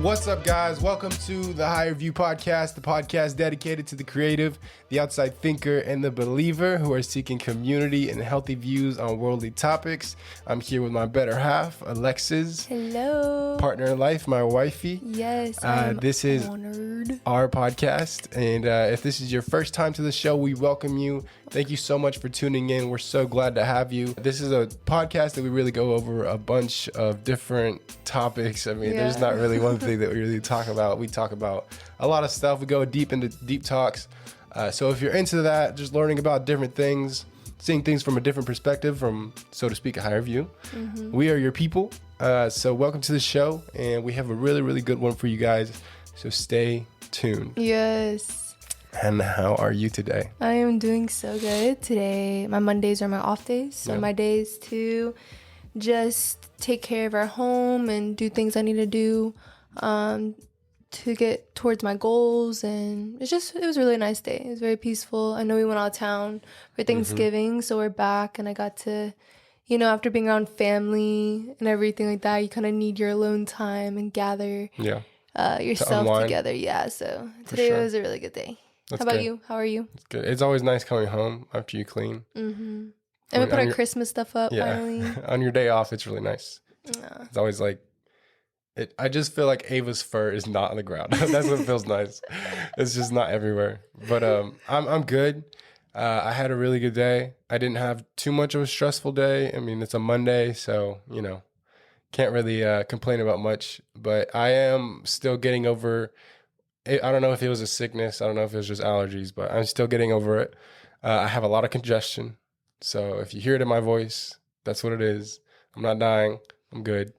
What's up, guys? Welcome to the Higher View Podcast, the podcast dedicated to the creative, the outside thinker, and the believer who are seeking community and healthy views on worldly topics. I'm here with my better half, Alexis. Hello. Partner in life, my wifey. Yes, I'm this is honored. Our podcast, and if this is your first time to the show, we welcome you. Thank you so much for tuning in. We're so glad to have you. This is a podcast that we really go over a bunch of different topics. I mean, there's not really one thing that we really talk about. We talk about a lot of stuff. We go deep into deep talks. So if you're into that, just learning about different things, seeing things from a different perspective, from, so to speak, a higher view, we are your people. So welcome to the show, and we have a really, really good one for you guys. So stay tuned. Yes. And how are you today? I am doing so good today. My Mondays are my off days. So my days to just take care of our home and do things I need to do to get towards my goals. And it was a really nice day. It was very peaceful. I know we went out of town for Thanksgiving, so we're back, and I got to, after being around family and everything like that, you kind of need your alone time and gather yourself together. Yeah, so today was a really good day. How about you? How are you? It's good. It's always nice coming home after you clean. And we put our Christmas stuff up finally. On your day off, it's really nice. Yeah. It's always like, I just feel like Ava's fur is not on the ground. That's what feels nice. It's just not everywhere. But I'm good. I had a really good day. I didn't have too much of a stressful day. I mean, it's a Monday, so, can't really complain about much. But I am still getting over it. I don't know if it was a sickness. I don't know if it was just allergies, but I'm still getting over it. I have a lot of congestion. So if you hear it in my voice, that's what it is. I'm not dying. I'm good.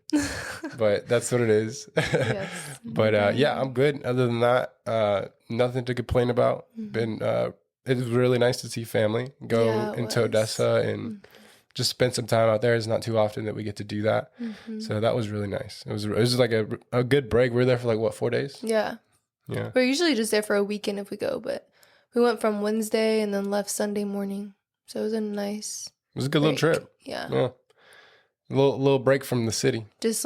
But that's what it is. Yes. But I'm good. Other than that, nothing to complain about. It was really nice to see family, go into Odessa and just spend some time out there. It's not too often that we get to do that. So that was really nice. It was like a good break. We were there for 4 days? Yeah. We're usually just there for a weekend if we go, but we went from Wednesday and then left Sunday morning. So it was a nice It was a good little trip. Yeah. A little break from the city. Just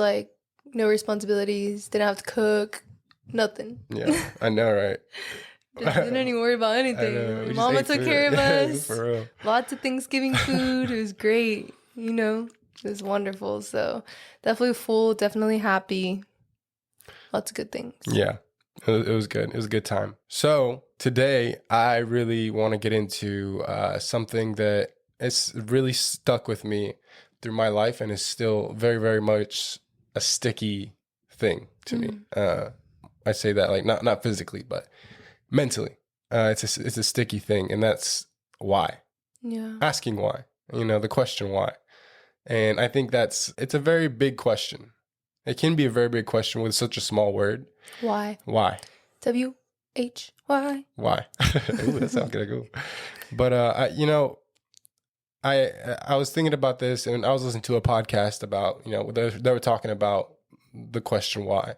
no responsibilities, didn't have to cook, nothing. Yeah, I know, right? Just didn't even worry about anything. Mama took care of us. For real. Lots of Thanksgiving food. It was great. It was wonderful. So definitely full, definitely happy. Lots of good things. Yeah, it was good. It was a good time. So today I really want to get into something that is really stuck with me through my life and is still very, very much a sticky thing to me. I say that not physically, but mentally. It's a sticky thing, and that's why. Yeah. Asking why. The question why. And I think it's a very big question. It can be a very big question with such a small word. Why? Why? WHY. Why? Ooh, that sounds kind of cool. But I was thinking about this, and I was listening to a podcast about, they were talking about the question why.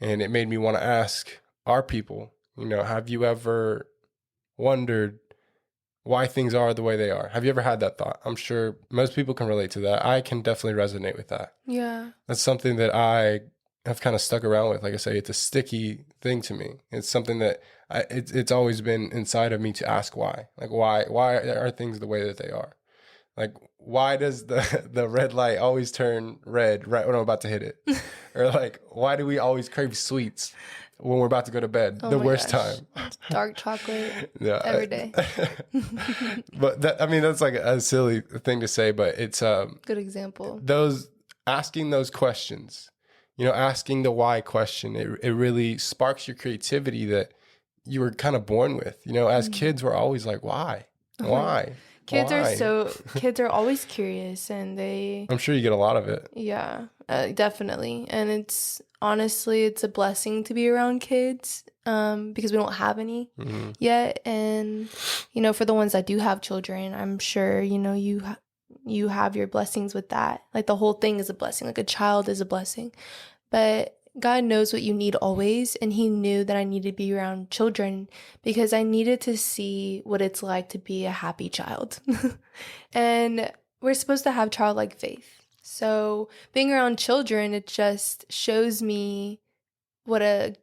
And it made me want to ask our people, have you ever wondered why things are the way they are? Have you ever had that thought? I'm sure most people can relate to that. I can definitely resonate with that. Yeah. That's something that I have kind of stuck around with. Like I say, it's a sticky thing to me. It's something that it's always been inside of me to ask why. Like, why are things the way that they are? Like, why does the red light always turn red right when I'm about to hit it? Or why do we always crave sweets when we're about to go to bed? The worst time. Dark chocolate every day. But that's like a silly thing to say, but it's good example. Asking those questions, asking the why question, it really sparks your creativity that you were kind of born with. As kids, we're always like, why? Why? Kids are always curious, and I'm sure you get a lot of it. Yeah, definitely. And it's a blessing to be around kids because we don't have any yet. And, for the ones that do have children, I'm sure, you have your blessings with that. Like, the whole thing is a blessing. Like, a child is a blessing. But God knows what you need always, and he knew that I needed to be around children because I needed to see what it's like to be a happy child. And we're supposed to have childlike faith. So being around children, it just shows me what a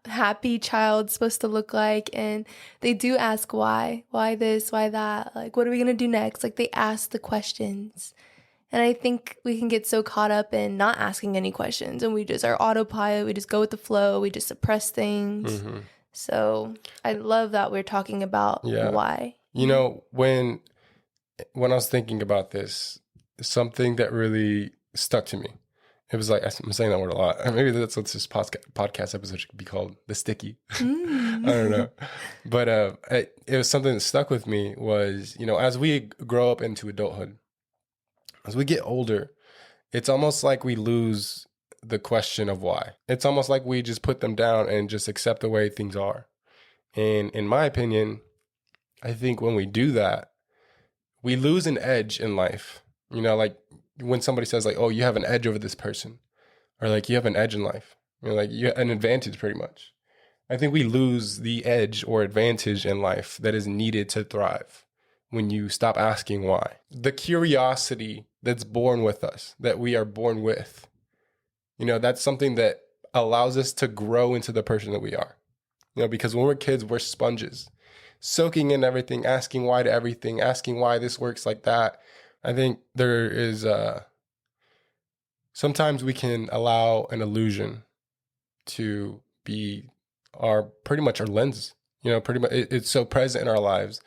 happy child's supposed to look like, and they do ask why this, why that, like what are we gonna do next, like they ask the questions. And I think we can get so caught up in not asking any questions, and we just are autopilot, we just go with the flow, we just suppress things. So I love that we're talking about why. You know, when I was thinking about this, something that really stuck to me, it was like, I'm saying that word a lot. Maybe that's what this podcast episode should be called, The Sticky. I don't know. But it was something that stuck with me was, you know, as we grow up into adulthood, as we get older, it's almost like we lose the question of why. It's almost like we just put them down and just accept the way things are. And in my opinion, I think when we do that, we lose an edge in life. You know, like when somebody says like, oh, you have an edge over this person, or like you have an edge in life, you know, like you have an advantage pretty much. I think we lose the edge or advantage in life that is needed to thrive when you stop asking why. The curiosity that's born with us, that we are born with, you know, that's something that allows us to grow into the person that we are. You know, because when we're kids, we're sponges, soaking in everything, asking why to everything, asking why this works like that. I think there is sometimes we can allow an illusion to be pretty much our lens. You know, pretty much it's so present in our lives,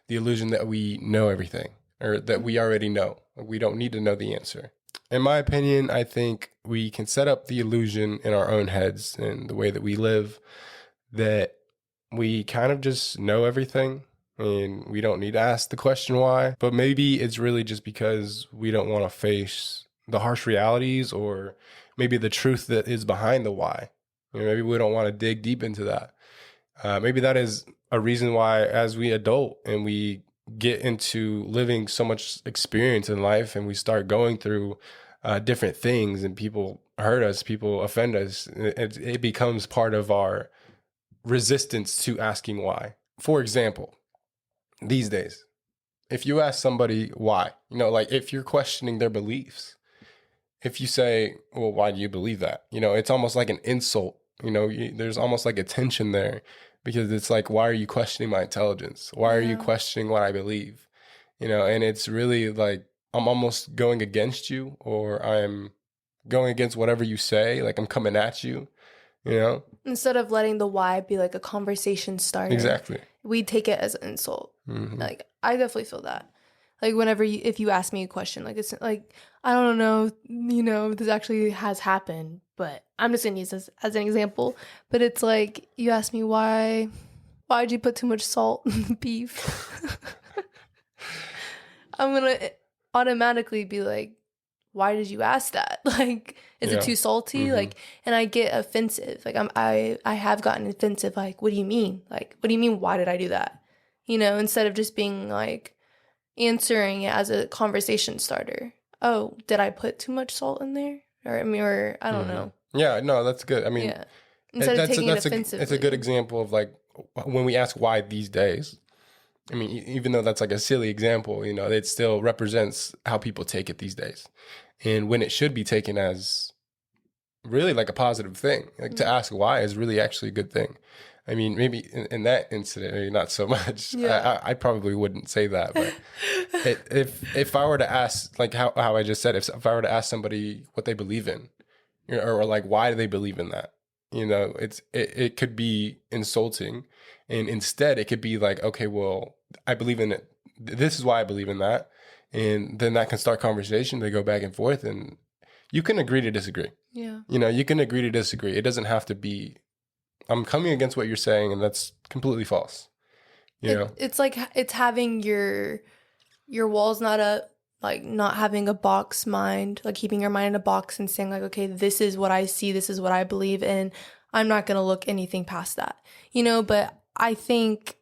the illusion that we know everything, or that we already know. We don't need to know the answer. In my opinion, I think we can set up the illusion in our own heads and the way that we live, that we kind of just know everything and we don't need to ask the question why. But maybe it's really just because we don't want to face the harsh realities, or maybe the truth that is behind the why. You know, maybe we don't want to dig deep into that. Maybe that is a reason why, as we adult and we get into living so much experience in life and we start going through different things, and people hurt us, people offend us, it becomes part of our resistance to asking why. For example, these days, if you ask somebody why, you know, like if you're questioning their beliefs, if you say, well, why do you believe that? You know, it's almost like an insult. You know, there's almost like a tension there, because it's like, why are you questioning my intelligence? Why are you questioning what I believe? You know, and it's really like, I'm almost going against you, or I'm going against whatever you say. Like I'm coming at you, you know? Instead of letting the why be like a conversation starter. Exactly. We take it as an insult. Like, I definitely feel that. Like whenever if you ask me a question, like it's like, I don't know, you know, this actually has happened, but I'm just gonna use this as an example. But it's like, you ask me why'd you put too much salt in the beef? I'm gonna automatically be like, why did you ask that? Like, is it too salty? Like, and I get offensive. Like I have gotten offensive. Like, what do you mean? Like, what do you mean? Why did I do that? You know, instead of just being like, answering it as a conversation starter. Oh, did I put too much salt in there? Or I don't know. Yeah, no, that's good. I mean, instead of taking it offensively. It's a good example of like when we ask why these days. I mean, even though that's like a silly example, you know, it still represents how people take it these days. And when it should be taken as really like a positive thing, like to ask why is really actually a good thing. I mean, maybe in that incident, maybe not so much. Yeah. I probably wouldn't say that, but if I were to ask, like how I just said, if I were to ask somebody what they believe in, you know, or like why do they believe in that, you know, it could be insulting, and instead it could be like, okay, well, I believe in it. This is why I believe in that, and then that can start conversation. They go back and forth, and you can agree to disagree. Yeah, you know, you can agree to disagree. It doesn't have to be, I'm coming against what you're saying, and that's completely false. You know, it's like it's having your walls not up, like not having a box mind, like keeping your mind in a box and saying like, okay, this is what I see, this is what I believe in. I'm not gonna look anything past that, you know. But I think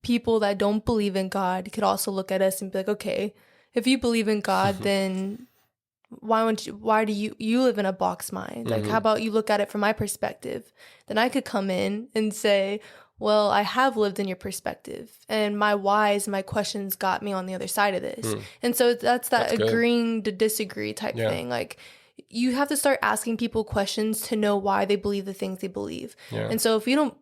people that don't believe in God could also look at us and be like, okay, if you believe in God, then why do you live in a box mind? Like, how about you look at it from my perspective? Then I could come in and say, well, I have lived in your perspective, and my whys, my questions got me on the other side of this. And so that's agreeing to disagree type thing. Like, you have to start asking people questions to know why they believe the things they believe. Yeah. And so if you don't,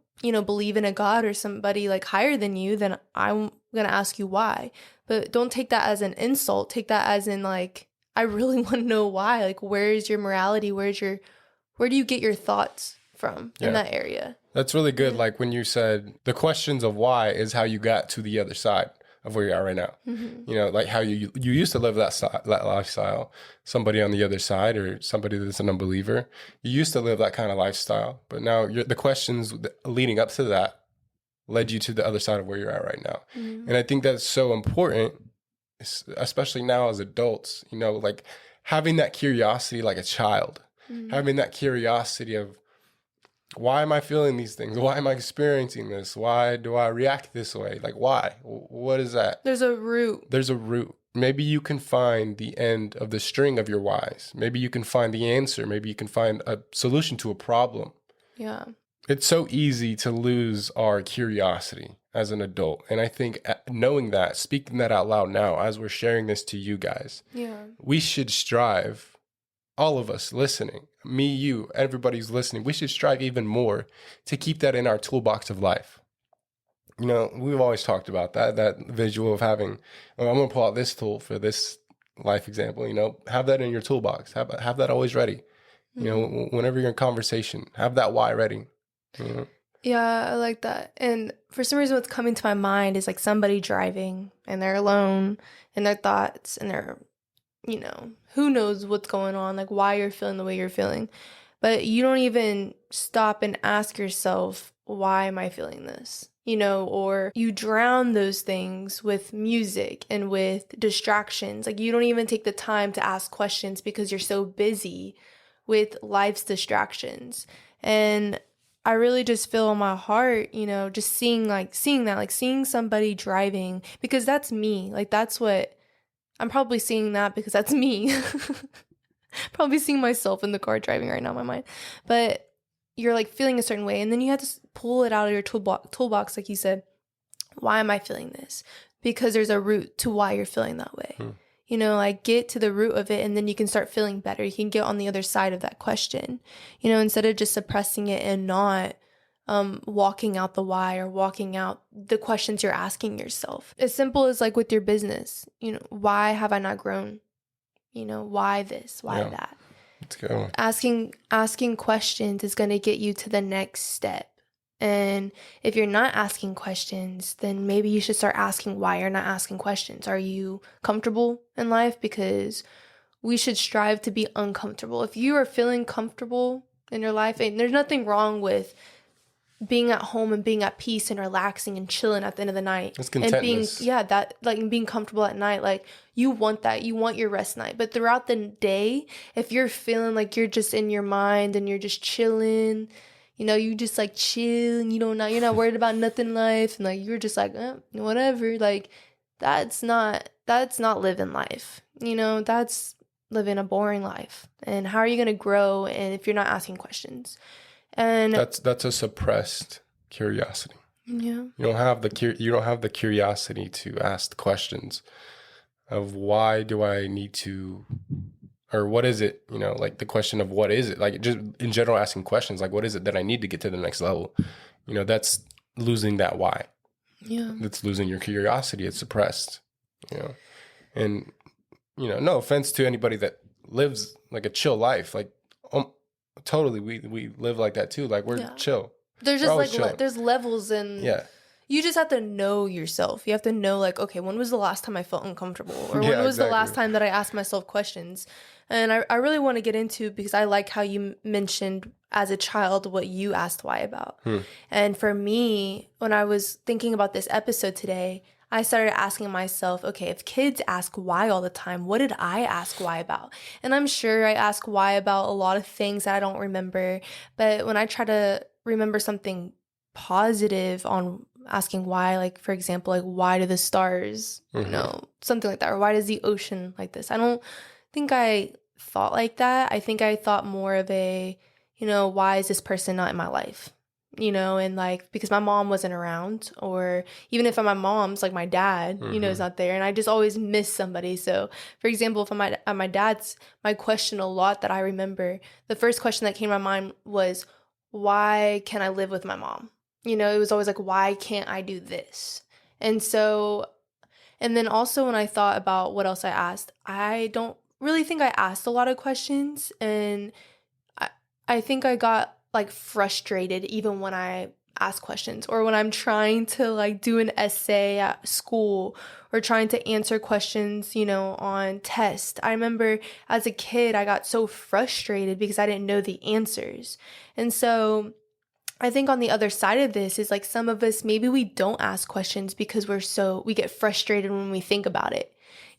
believe in a God or somebody like higher than you, then I'm going to ask you why. But don't take that as an insult. Take that as in like, I really want to know why. Like, where's your morality? Where do you get your thoughts from in that area? That's really good. Like when you said the questions of why is how you got to the other side of where you are right now. Mm-hmm. Like how you used to live that lifestyle. Somebody on the other side, or somebody that's an unbeliever, you used to live that kind of lifestyle. But now the questions leading up to that led you to the other side of where you're at right now. Mm-hmm. And I think that's so important, especially now as adults, like having that curiosity like a child, having that curiosity of, why am I feeling these things? Why am I experiencing this? Why do I react this way? Like, why? What is that? There's a root. There's a root. Maybe you can find the end of the string of your whys. Maybe you can find the answer. Maybe you can find a solution to a problem. Yeah. It's so easy to lose our curiosity as an adult. And I think knowing that, speaking that out loud now, as we're sharing this to you guys, we should strive, all of us listening, me, you, everybody's listening, we should strive even more to keep that in our toolbox of life. We've always talked about that visual of having, I'm going to pull out this tool for this life example, have that in your toolbox. Have that always ready. Whenever you're in conversation, have that why ready. Yeah, I like that. And for some reason, what's coming to my mind is like somebody driving and they're alone in their thoughts and they're, who knows what's going on, like why you're feeling the way you're feeling. But you don't even stop and ask yourself, why am I feeling this? Or you drown those things with music and with distractions. Like you don't even take the time to ask questions because you're so busy with life's distractions. And I really just feel in my heart, just seeing somebody driving, because that's me. Like that's what I'm probably seeing, that because that's me. Probably seeing myself in the car driving right now in my mind. But you're like feeling a certain way, and then you have to pull it out of your toolbox, like you said. Why am I feeling this? Because there's a root to why you're feeling that way. Like get to the root of it, and then you can start feeling better. You can get on the other side of that question, instead of just suppressing it and not walking out the why or walking out the questions you're asking yourself. As simple as like with your business, why have I not grown? Why this? Why that? Let's go. Asking questions is going to get you to the next step. And if you're not asking questions, then maybe you should start asking why you're not asking questions. Are you comfortable in life? Because we should strive to be uncomfortable. If you are feeling comfortable in your life, and there's nothing wrong with being at home and being at peace and relaxing and chilling at the end of the night. It's contentness. And being comfortable at night. Like you want that. You want your rest night. But throughout the day, if you're feeling like you're just in your mind and you're just chilling, you just like chill and you're not worried about nothing in life, and like you're just like whatever, like that's not living life. That's living a boring life. And how are you going to grow and if you're not asking questions? And that's a suppressed curiosity. Yeah. You don't have the curiosity to ask the questions of why do I need to, or what is it, like the question of what is it, like just in general asking questions like what is it that I need to get to the next level. That's losing that why. Yeah. That's losing your curiosity. It's suppressed. And no offense to anybody that lives like a chill life, like totally we live like that too, like we're chill. There's just like there's levels, and you just have to know yourself. You have to know like, okay, when was the last time I felt uncomfortable, or when was the last time that I asked myself questions? And I really want to get into, because I like how you mentioned as a child what you asked why about. And for me, when I was thinking about this episode today, I started asking myself, okay, if kids ask why all the time, what did I ask why about? And I'm sure I ask why about a lot of things that I don't remember. But when I try to remember something positive on asking why, like, for example, like, why do the stars, something like that, or why does the ocean like this? I don't think I thought like that. I think I thought more of a, why is this person not in my life? and like, because my mom wasn't around, or even if my mom's, like my dad, is not there, and I just always miss somebody. So for example, if I'm at my dad's, my question a lot that I remember, the first question that came to my mind was, why can't I live with my mom? It was always like, why can't I do this? And so, and then also when I thought about what else I asked, I don't really think I asked a lot of questions, and I think I got like frustrated even when I ask questions, or when I'm trying to like do an essay at school, or trying to answer questions, on test. I remember as a kid, I got so frustrated because I didn't know the answers. And so I think on the other side of this is like, some of us, maybe we don't ask questions because we get frustrated when we think about it.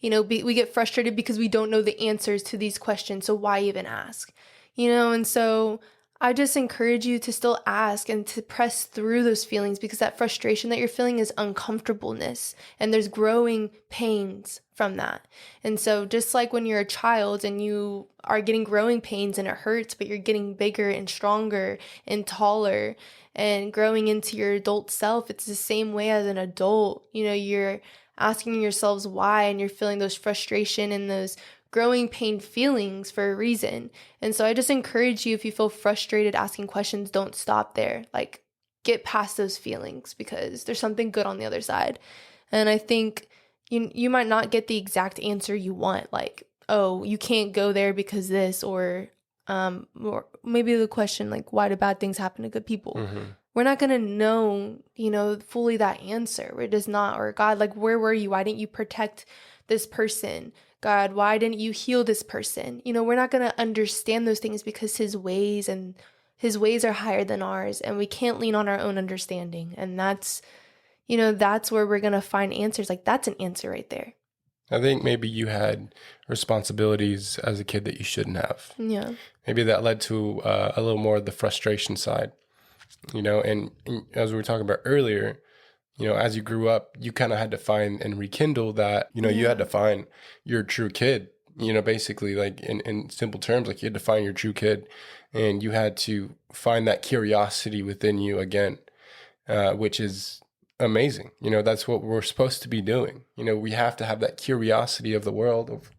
We get frustrated because we don't know the answers to these questions. So why even ask? And so I just encourage you to still ask and to press through those feelings, because that frustration that you're feeling is uncomfortableness, and there's growing pains from that. And so just like when you're a child and you are getting growing pains and it hurts, but you're getting bigger and stronger and taller and growing into your adult self, it's the same way as an adult. You're asking yourselves why, and you're feeling those frustration and those growing pain feelings for a reason. And so I just encourage you, if you feel frustrated asking questions, don't stop there. Like, get past those feelings, because there's something good on the other side. And I think you might not get the exact answer you want, like, oh, you can't go there because this, or maybe the question like, why do bad things happen to good people? We're not going to know, fully that answer. We're just not. Or God, like, where were you? Why didn't you protect this person? God, why didn't you heal this person? We're not going to understand those things, because his ways are higher than ours, and we can't lean on our own understanding. And that's where we're going to find answers. Like, that's an answer right there. I think maybe you had responsibilities as a kid that you shouldn't have. Yeah. Maybe that led to a little more of the frustration side, and as we were talking about earlier, as you grew up, you kind of had to find and rekindle that, you had to find your true kid, basically, like in simple terms, like you had to find your true kid, and you had to find that curiosity within you again, which is amazing. That's what we're supposed to be doing. We have to have that curiosity of the world, of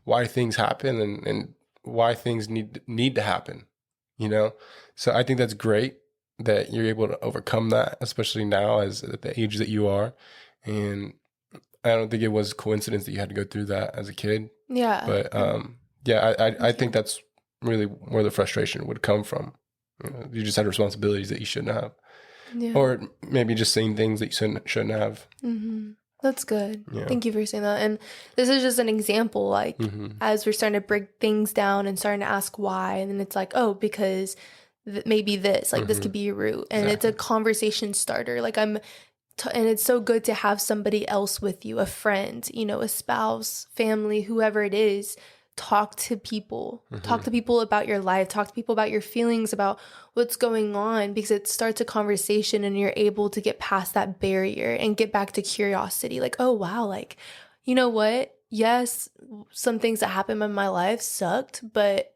why things happen and why things need to happen, So I think that's great that you're able to overcome that, especially now as at the age that you are. And I don't think it was coincidence that you had to go through that as a kid. Yeah. But I think that's really where the frustration would come from. You just had responsibilities that you shouldn't have. Yeah. Or maybe just saying things that you shouldn't have. Mm-hmm. That's good. Yeah. Thank you for saying that. And this is just an example, like, as we're starting to break things down and starting to ask why, and then it's like, oh, because maybe this, like, this could be your root. And It's a conversation starter. Like, and it's so good to have somebody else with you, a friend, a spouse, family, whoever it is. Talk to people. Talk to people about your life. Talk to people about your feelings, about what's going on, because it starts a conversation and you're able to get past that barrier and get back to curiosity. Like, oh, wow, like, you know what? Yes, some things that happened in my life sucked, but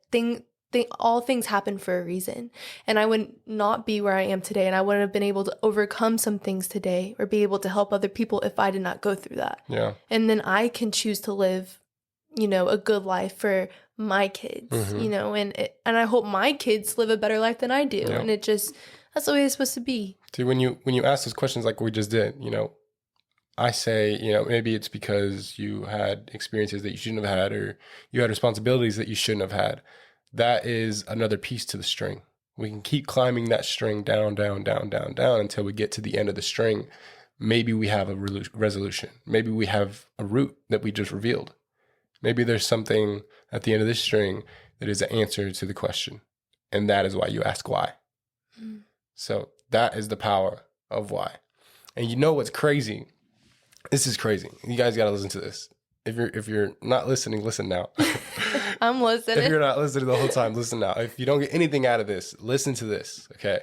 all things happen for a reason. And I would not be where I am today, and I wouldn't have been able to overcome some things today or be able to help other people if I did not go through that. Yeah. And then I can choose to live, a good life for my kids, and I hope my kids live a better life than I do. Yeah. And that's the way it's supposed to be. See, when you ask those questions like we just did, I say, maybe it's because you had experiences that you shouldn't have had, or you had responsibilities that you shouldn't have had. That is another piece to the string. We can keep climbing that string down, down, down, down, down until we get to the end of the string. Maybe we have a resolution. Maybe we have a root that we just revealed. Maybe there's something at the end of this string that is an answer to the question. And that is why you ask why. So that is the power of why. And you know what's crazy? This is crazy. You guys got to listen to this. If you're not listening, listen now. I'm listening. If you're not listening the whole time, listen now. If you don't get anything out of this, listen to this, okay?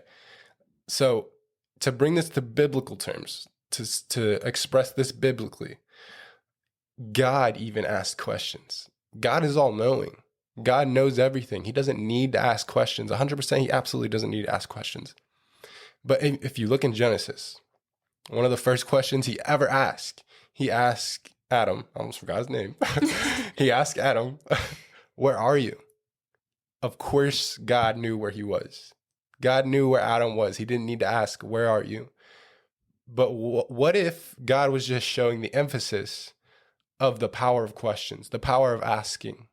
So to bring this to biblical terms, to express this biblically, God even asked questions. God is all-knowing. God knows everything. He doesn't need to ask questions. 100%, he absolutely doesn't need to ask questions. But if you look in Genesis, one of the first questions he ever asked, he asked Adam, I almost forgot his name. He asked Adam, where are you? Of course, God knew where he was. God knew where Adam was. He didn't need to ask, where are you? But what if God was just showing the emphasis of the power of questions, the power of asking,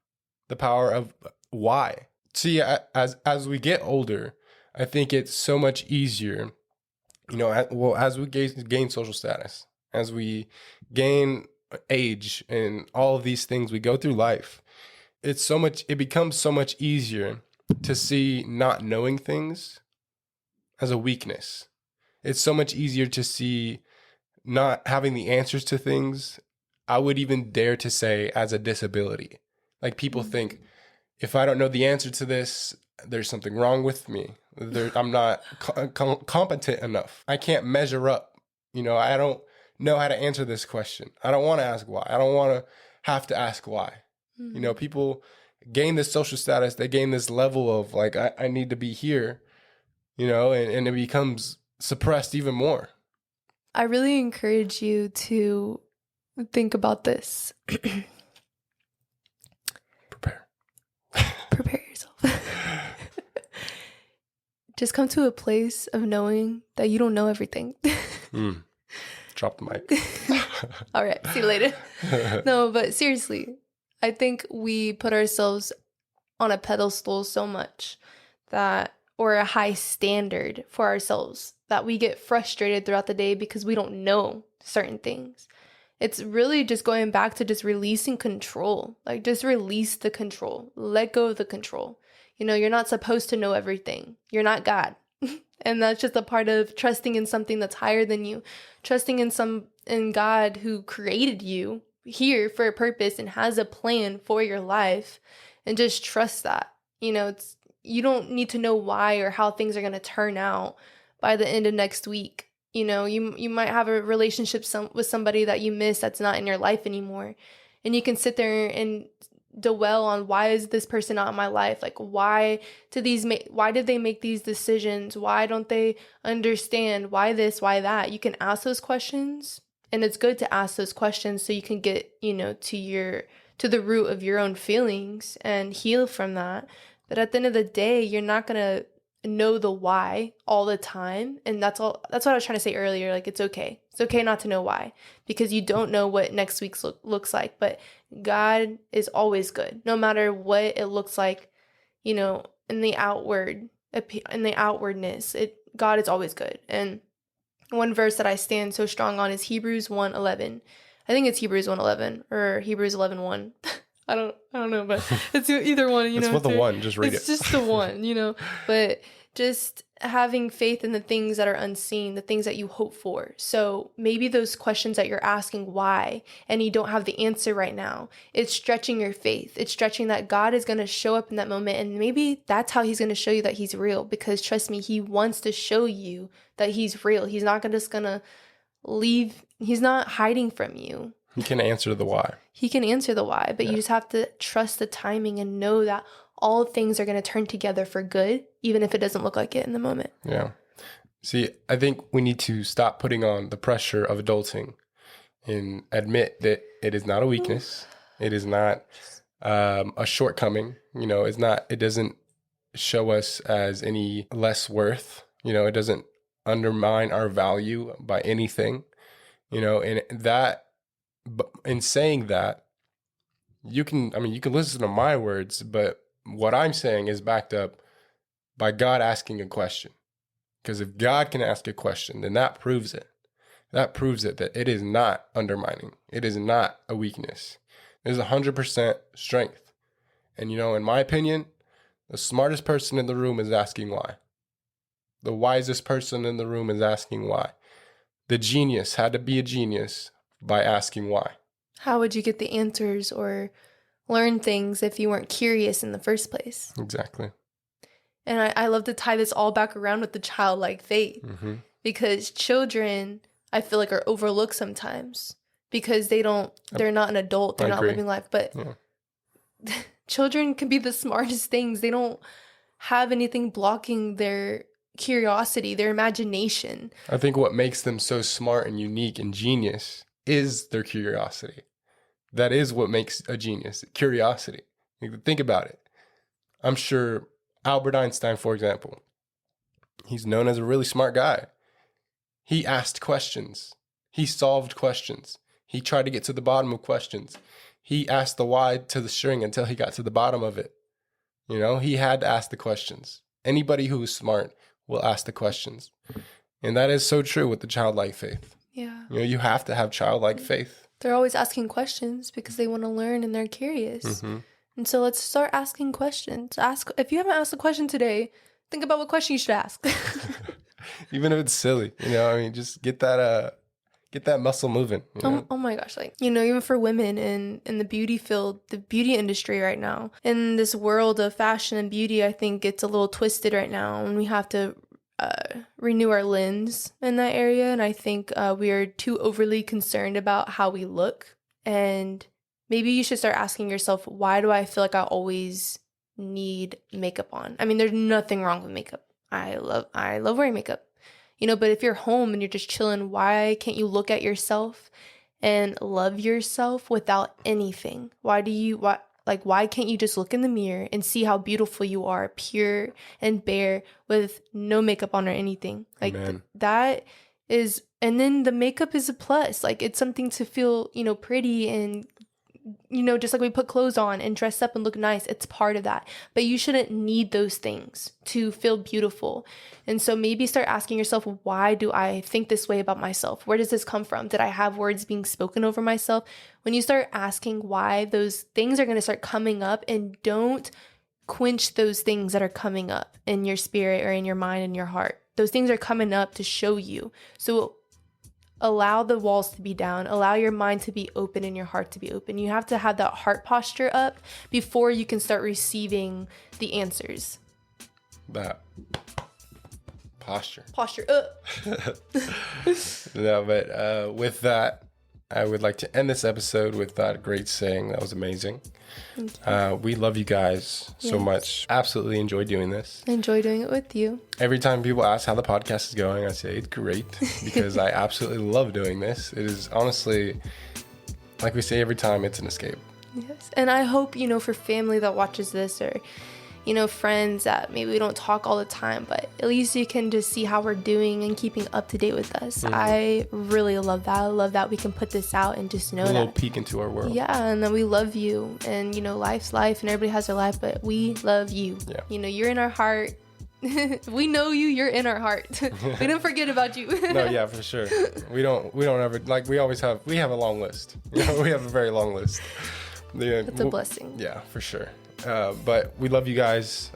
the power of why? See, as we get older, I think it's so much easier, as we gain social status, as we gain age and all of these things, we go through life. It becomes so much easier to see not knowing things as a weakness. It's so much easier to see not having the answers to things, I would even dare to say, as a disability. Like people think, if I don't know the answer to this, there's something wrong with me. I'm not competent enough. I can't measure up. I don't know how to answer this question. I don't want to ask why. I don't want to have to ask why. Mm-hmm. People gain this social status. They gain this level of like, I need to be here, and it becomes suppressed even more. I really encourage you to think about this. Prepare yourself. Just come to a place of knowing that you don't know everything. Drop the mic. All right, see you later. No, but seriously, I think we put ourselves on a pedestal so much or a high standard for ourselves that we get frustrated throughout the day because we don't know certain things. It's really just going back to just releasing control. Like, just release the control. Let go of the control. You're not supposed to know everything. You're not God. And that's just a part of trusting in something that's higher than you. Trusting in God who created you here for a purpose and has a plan for your life. And just trust that. You don't need to know why or how things are going to turn out by the end of next week. You might have a relationship with somebody that you miss that's not in your life anymore. And you can sit there and dwell on, why is this person not in my life? Like, why did they make these decisions? Why don't they understand? Why this, why that? You can ask those questions, and it's good to ask those questions so you can get, to the root of your own feelings and heal from that. But at the end of the day, you're not going to know the why all the time. And that's what I was trying to say earlier. Like, it's okay not to know why, because you don't know what next week's looks like. But God is always good, no matter what it looks like. In the outwardness, God is always good. And one verse that I stand so strong on is Hebrews 1:11. I think it's Hebrews 1:11 or Hebrews 11:1. I don't know, but it's either one, It's with the one, just read it. It's just the one, but just having faith in the things that are unseen, the things that you hope for. So maybe those questions that you're asking why, and you don't have the answer right now, it's stretching your faith. It's stretching that God is going to show up in that moment. And maybe that's how he's going to show you that he's real, because trust me, he wants to show you that he's real. He's not just going to leave. He's not hiding from you. He can answer the why. He can answer the why, but you just have to trust the timing and know that all things are going to turn together for good, even if it doesn't look like it in the moment. Yeah. See, I think we need to stop putting on the pressure of adulting and admit that it is not a weakness. It is not a shortcoming. It doesn't show us as any less worth. It doesn't undermine our value by anything, and that. But in saying that, you can listen to my words, but what I'm saying is backed up by God asking a question. Because if God can ask a question, then that proves it. That proves it, that it is not undermining. It is not a weakness. It is 100% strength. And in my opinion, the smartest person in the room is asking why. The wisest person in the room is asking why. The genius had to be a genius by asking why. How would you get the answers or learn things if you weren't curious in the first place? Exactly. And I love to tie this all back around with the childlike faith, because children, I feel like, are overlooked sometimes because they're not an adult. They're not living life. But children can be the smartest things. They don't have anything blocking their curiosity, their imagination. I think what makes them so smart and unique and genius is their curiosity. That is what makes a genius, curiosity. Think about it. I'm sure Albert Einstein, for example, he's known as a really smart guy. He asked questions. He solved questions. He tried to get to the bottom of questions. He asked the why to the string until he got to the bottom of it. You know, he had to ask the questions. Anybody who is smart will ask the questions. And that is so true with the childlike faith. Yeah. You know, you have to have childlike faith. They're always asking questions because they want to learn and they're curious. Mm-hmm. And so let's start asking questions. If you haven't asked a question today, think about what question you should ask. Even if it's silly, you know, I mean, just get that muscle moving. You know? Oh my gosh, like, you know, even for women in the beauty field, the beauty industry right now, in this world of fashion and beauty, I think it's a little twisted right now, and we have to renew our lens in that area. And I think we are too overly concerned about how we look. And maybe you should start asking yourself, why do I feel like I always need makeup on? I mean, there's nothing wrong with makeup. I love wearing makeup. You know, but if you're home and you're just chilling, why can't you look at yourself and love yourself without anything? Why can't you just look in the mirror and see how beautiful you are, pure and bare, with no makeup on or anything? Like that is, and then the makeup is a plus. Like, it's something to feel, you know, pretty and, you know, just like we put clothes on and dress up and look nice, it's part of that. But you shouldn't need those things to feel beautiful. And so maybe start asking yourself, why do I think this way about myself? Where does this come from? Did I have words being spoken over myself? When you start asking why, those things are going to start coming up, and don't quench those things that are coming up in your spirit or in your mind and your heart. Those things are coming up to show you. So allow the walls to be down. Allow your mind to be open and your heart to be open. You have to have that heart posture up before you can start receiving the answers. That posture up. No, but with that, I would like to end this episode with that great saying. That was amazing. We love you guys so much. Absolutely enjoy doing this. I enjoy doing it with you. Every time people ask how the podcast is going, I say it's great, because I absolutely love doing this. It is honestly, like we say every time, it's an escape. Yes. And I hope, you know, for family that watches this, or, you know, friends that maybe we don't talk all the time, but at least you can just see how we're doing and keeping up to date with us. Mm-hmm. I really love that. I love that we can put this out and just know that. A little peek into our world. Yeah, and that we love you. And, you know, life's life and everybody has their life, but we love you. Yeah. You know, you're in our heart. We know you, you're in our heart. We didn't forget about you. No, yeah, for sure. We don't ever, like, we have a long list. You know, we have a very long list. It's a blessing. Yeah, for sure. But we love you guys.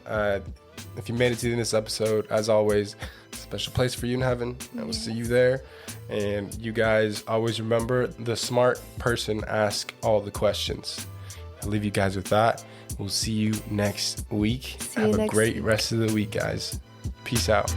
If you made it to this episode, as always, special place for you in heaven. I will see you there. And you guys always remember, the smart person asks all the questions. I'll leave you guys with that. We'll see you next week. Have a great rest of the week, guys. Peace out.